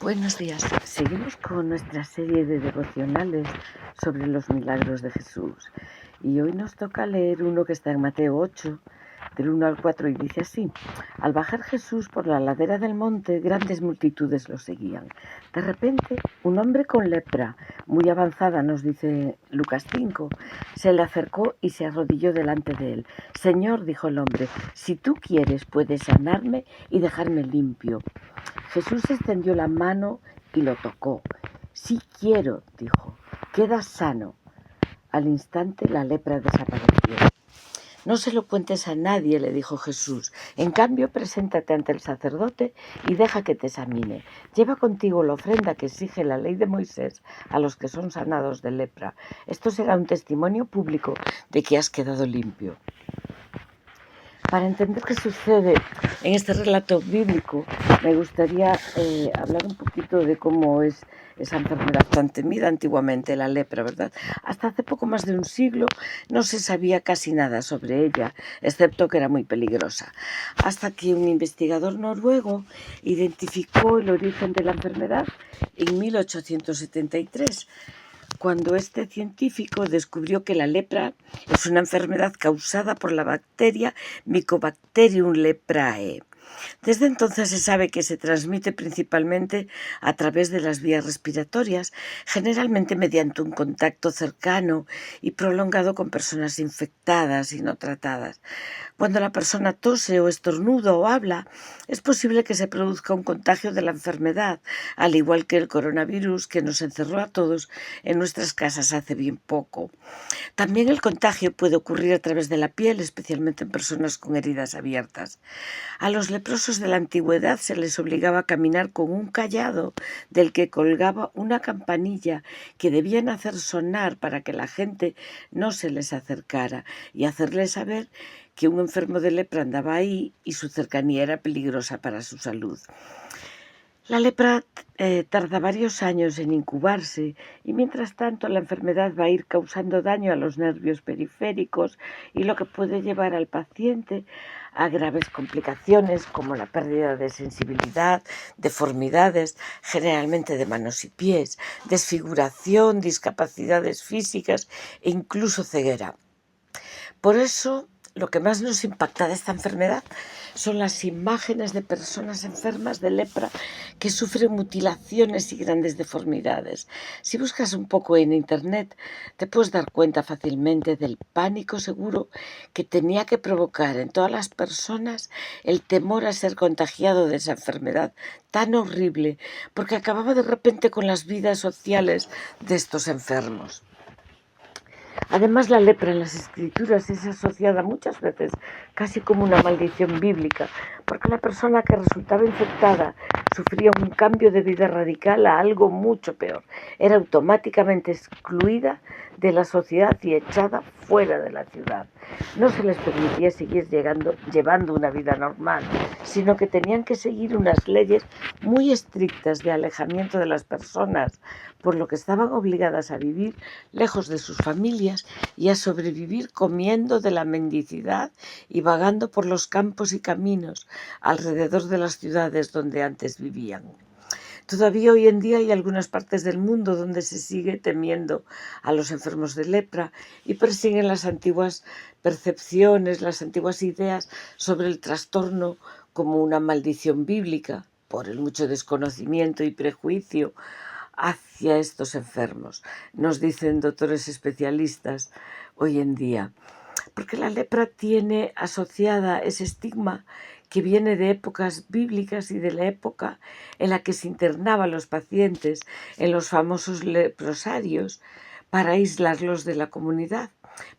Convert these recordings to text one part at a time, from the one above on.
Buenos días. Seguimos con nuestra serie de devocionales sobre los milagros de Jesús. Y hoy nos toca leer uno que está en Mateo 8, del 1 al 4, y dice así: Al bajar Jesús por la ladera del monte, grandes multitudes lo seguían. De repente, un hombre con lepra, muy avanzada, nos dice Lucas 5, se le acercó y se arrodilló delante de él. Señor, dijo el hombre, si tú quieres, puedes sanarme y dejarme limpio. Jesús extendió la mano y lo tocó. Sí quiero, dijo, queda sano. Al instante la lepra desapareció. No se lo cuentes a nadie, le dijo Jesús. En cambio, preséntate ante el sacerdote y deja que te examine. Lleva contigo la ofrenda que exige la ley de Moisés a los que son sanados de lepra. Esto será un testimonio público de que has quedado limpio. Para entender qué sucede en este relato bíblico, me gustaría hablar un poquito de cómo es esa enfermedad tan temida antiguamente, la lepra, ¿verdad? Hasta hace poco más de un siglo no se sabía casi nada sobre ella, excepto que era muy peligrosa, hasta que un investigador noruego identificó el origen de la enfermedad en 1873. Cuando este científico descubrió que la lepra es una enfermedad causada por la bacteria Mycobacterium leprae. Desde entonces se sabe que se transmite principalmente a través de las vías respiratorias, generalmente mediante un contacto cercano y prolongado con personas infectadas y no tratadas. Cuando la persona tose o estornuda o habla, es posible que se produzca un contagio de la enfermedad, al igual que el coronavirus que nos encerró a todos en nuestras casas hace bien poco. También el contagio puede ocurrir a través de la piel, especialmente en personas con heridas abiertas. A los leprosos de la antigüedad se les obligaba a caminar con un cayado del que colgaba una campanilla que debían hacer sonar para que la gente no se les acercara y hacerles saber que un enfermo de lepra andaba ahí y su cercanía era peligrosa para su salud. La lepra tarda varios años en incubarse y mientras tanto la enfermedad va a ir causando daño a los nervios periféricos y lo que puede llevar al paciente a graves complicaciones como la pérdida de sensibilidad, deformidades, generalmente de manos y pies, desfiguración, discapacidades físicas e incluso ceguera. Por eso, lo que más nos impacta de esta enfermedad son las imágenes de personas enfermas de lepra que sufren mutilaciones y grandes deformidades. Si buscas un poco en internet, te puedes dar cuenta fácilmente del pánico seguro que tenía que provocar en todas las personas el temor a ser contagiado de esa enfermedad tan horrible, porque acababa de repente con las vidas sociales de estos enfermos. Además, la lepra en las escrituras es asociada muchas veces casi como una maldición bíblica, porque la persona que resultaba infectada sufría un cambio de vida radical a algo mucho peor. Era automáticamente excluida de la sociedad y echada fuera de la ciudad. No se les permitía seguir llevando una vida normal, sino que tenían que seguir unas leyes muy estrictas de alejamiento de las personas, por lo que estaban obligadas a vivir lejos de sus familias y a sobrevivir comiendo de la mendicidad y vagando por los campos y caminos alrededor de las ciudades donde antes vivían. Todavía hoy en día hay algunas partes del mundo donde se sigue temiendo a los enfermos de lepra y persiguen las antiguas percepciones, las antiguas ideas sobre el trastorno como una maldición bíblica por el mucho desconocimiento y prejuicio hacia estos enfermos, nos dicen doctores especialistas hoy en día, porque la lepra tiene asociada ese estigma que viene de épocas bíblicas y de la época en la que se internaban los pacientes en los famosos leprosarios para aislarlos de la comunidad,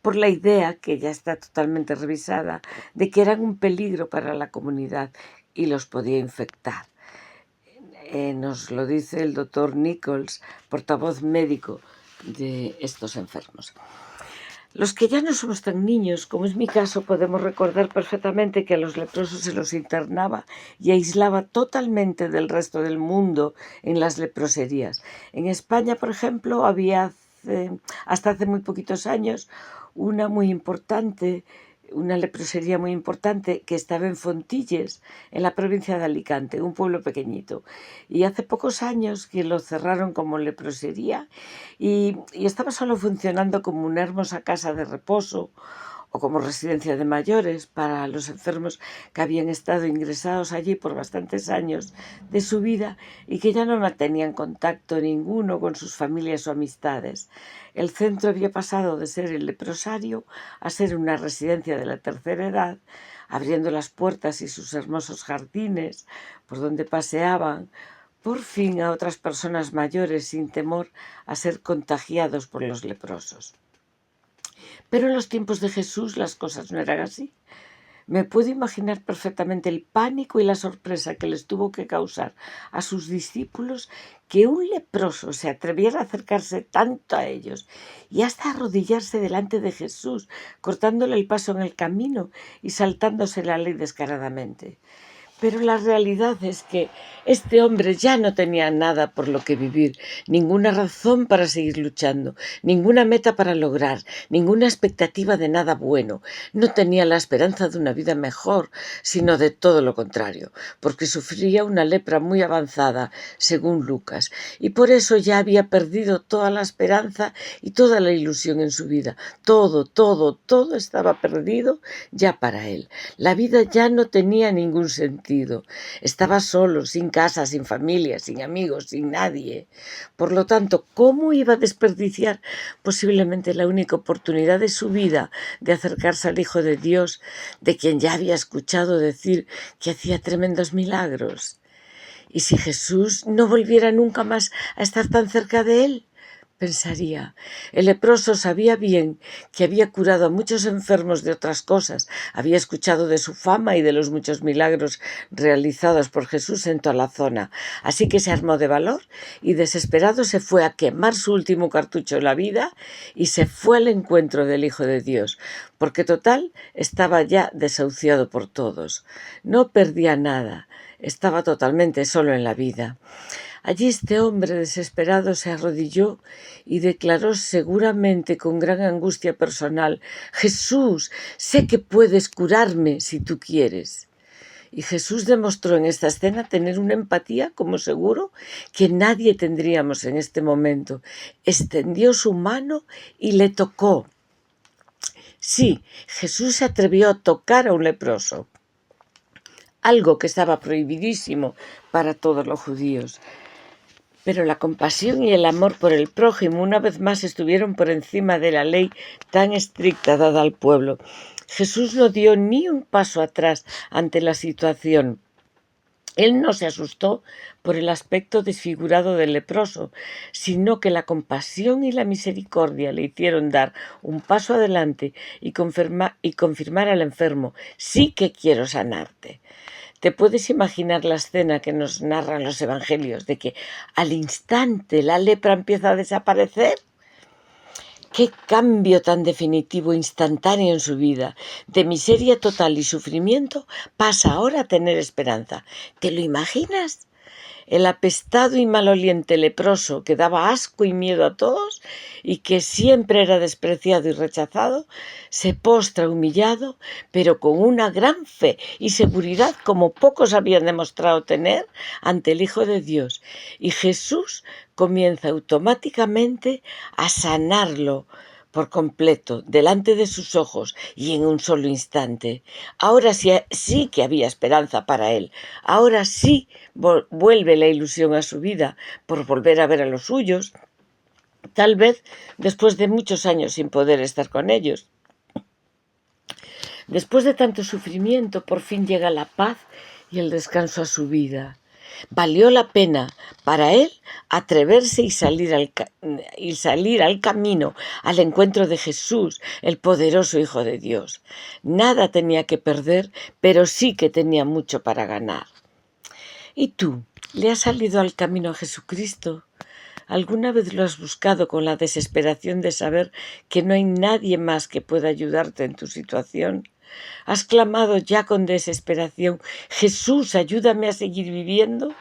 por la idea, que ya está totalmente revisada, de que eran un peligro para la comunidad y los podía infectar. Nos lo dice el doctor Nichols, portavoz médico de estos enfermos. Los que ya no somos tan niños, como es mi caso, podemos recordar perfectamente que a los leprosos se los internaba y aislaba totalmente del resto del mundo en las leproserías. En España, por ejemplo, había hasta hace muy poquitos años una muy importante, una leprosería muy importante que estaba en Fontilles, en la provincia de Alicante, un pueblo pequeñito. Y hace pocos años que lo cerraron como leprosería y estaba solo funcionando como una hermosa casa de reposo o como residencia de mayores para los enfermos que habían estado ingresados allí por bastantes años de su vida y que ya no mantenían contacto ninguno con sus familias o amistades. El centro había pasado de ser el leprosario a ser una residencia de la tercera edad, abriendo las puertas y sus hermosos jardines por donde paseaban por fin a otras personas mayores sin temor a ser contagiados por los leprosos. Pero en los tiempos de Jesús las cosas no eran así. Me puedo imaginar perfectamente el pánico y la sorpresa que les tuvo que causar a sus discípulos que un leproso se atreviera a acercarse tanto a ellos y hasta arrodillarse delante de Jesús, cortándole el paso en el camino y saltándose la ley descaradamente. Pero la realidad es que este hombre ya no tenía nada por lo que vivir, ninguna razón para seguir luchando, ninguna meta para lograr, ninguna expectativa de nada bueno. No tenía la esperanza de una vida mejor, sino de todo lo contrario, porque sufría una lepra muy avanzada, según Lucas, y por eso ya había perdido toda la esperanza y toda la ilusión en su vida. Todo estaba perdido ya para él. La vida ya no tenía ningún sentido. Estaba solo, sin casa, sin familia, sin amigos, sin nadie. Por lo tanto, ¿cómo iba a desperdiciar posiblemente la única oportunidad de su vida de acercarse al Hijo de Dios, de quien ya había escuchado decir que hacía tremendos milagros? ¿Y si Jesús no volviera nunca más a estar tan cerca de él? Pensaría. El leproso sabía bien que había curado a muchos enfermos de otras cosas, había escuchado de su fama y de los muchos milagros realizados por Jesús en toda la zona, así que se armó de valor y desesperado se fue a quemar su último cartucho en la vida y se fue al encuentro del Hijo de Dios, porque total estaba ya desahuciado por todos. No perdía nada, estaba totalmente solo en la vida. Allí este hombre desesperado se arrodilló y declaró seguramente con gran angustia personal: «Jesús, sé que puedes curarme si tú quieres». Y Jesús demostró en esta escena tener una empatía, como seguro que nadie tendríamos en este momento. Extendió su mano y le tocó. Sí, Jesús se atrevió a tocar a un leproso, algo que estaba prohibidísimo para todos los judíos. Pero la compasión y el amor por el prójimo una vez más estuvieron por encima de la ley tan estricta dada al pueblo. Jesús no dio ni un paso atrás ante la situación. Él no se asustó por el aspecto desfigurado del leproso, sino que la compasión y la misericordia le hicieron dar un paso adelante y confirmar al enfermo: «Sí que quiero sanarte». ¿Te puedes imaginar la escena que nos narran los evangelios de que al instante la lepra empieza a desaparecer? ¡Qué cambio tan definitivo, instantáneo en su vida! De miseria total y sufrimiento pasa ahora a tener esperanza. ¿Te lo imaginas? El apestado y maloliente leproso que daba asco y miedo a todos y que siempre era despreciado y rechazado, se postra humillado, pero con una gran fe y seguridad como pocos habían demostrado tener ante el Hijo de Dios. Y Jesús comienza automáticamente a sanarlo por completo, delante de sus ojos y en un solo instante. Ahora sí que había esperanza para él. Ahora sí vuelve la ilusión a su vida por volver a ver a los suyos, tal vez después de muchos años sin poder estar con ellos. Después de tanto sufrimiento, por fin llega la paz y el descanso a su vida. Valió la pena para él atreverse y salir al camino, al encuentro de Jesús, el poderoso Hijo de Dios. Nada tenía que perder, pero sí que tenía mucho para ganar. ¿Y tú? ¿Le has salido al camino a Jesucristo? ¿Alguna vez lo has buscado con la desesperación de saber que no hay nadie más que pueda ayudarte en tu situación? ¿Has clamado ya con desesperación: «Jesús, ayúdame a seguir viviendo»?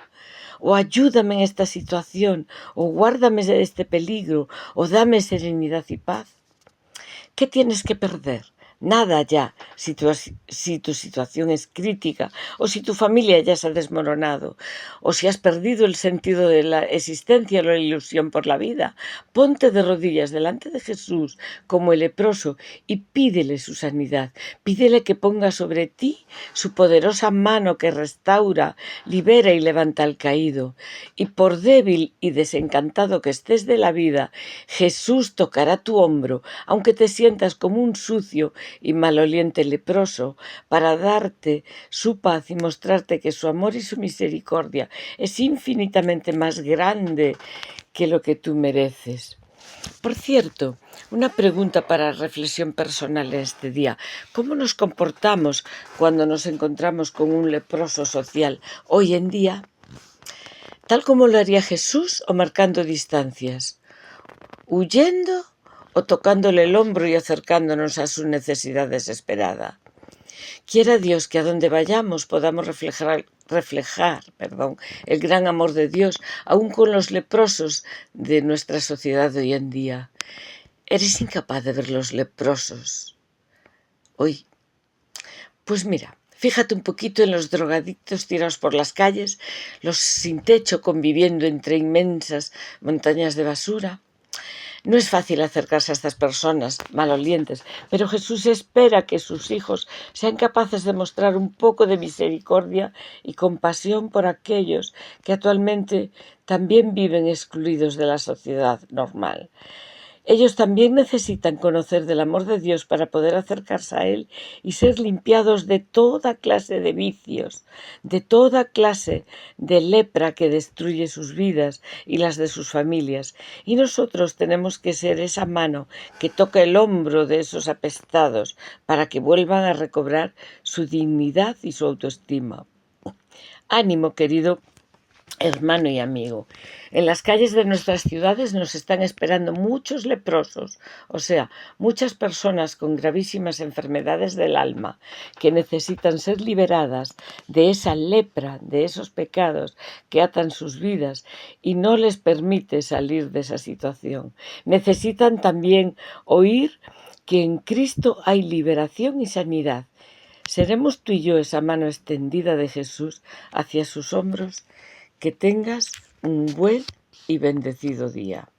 O ayúdame en esta situación, o guárdame de este peligro, o dame serenidad y paz? ¿Qué tienes que perder? Nada ya si tu situación es crítica o si tu familia ya se ha desmoronado o si has perdido el sentido de la existencia o la ilusión por la vida. Ponte de rodillas delante de Jesús como el leproso y pídele su sanidad. Pídele que ponga sobre ti su poderosa mano que restaura, libera y levanta al caído. Y por débil y desencantado que estés de la vida, Jesús tocará tu hombro, aunque te sientas como un sucio y maloliente leproso, para darte su paz y mostrarte que su amor y su misericordia es infinitamente más grande que lo que tú mereces. Por cierto, una pregunta para reflexión personal este día. ¿Cómo nos comportamos cuando nos encontramos con un leproso social hoy en día? ¿Tal como lo haría Jesús o marcando distancias? ¿Huyendo o tocándole el hombro y acercándonos a su necesidad desesperada? Quiera Dios que a donde vayamos podamos reflejar el gran amor de Dios, aún con los leprosos de nuestra sociedad hoy en día. ¿Eres incapaz de ver los leprosos hoy? Pues mira, fíjate un poquito en los drogadictos tirados por las calles, los sin techo conviviendo entre inmensas montañas de basura. No es fácil acercarse a estas personas malolientes, pero Jesús espera que sus hijos sean capaces de mostrar un poco de misericordia y compasión por aquellos que actualmente también viven excluidos de la sociedad normal. Ellos también necesitan conocer del amor de Dios para poder acercarse a Él y ser limpiados de toda clase de vicios, de toda clase de lepra que destruye sus vidas y las de sus familias. Y nosotros tenemos que ser esa mano que toca el hombro de esos apestados para que vuelvan a recobrar su dignidad y su autoestima. Ánimo, querido hermano y amigo. En las calles de nuestras ciudades nos están esperando muchos leprosos, o sea, muchas personas con gravísimas enfermedades del alma que necesitan ser liberadas de esa lepra, de esos pecados que atan sus vidas y no les permite salir de esa situación. Necesitan también oír que en Cristo hay liberación y sanidad. ¿Seremos tú y yo esa mano extendida de Jesús hacia sus hombros? Que tengas un buen y bendecido día.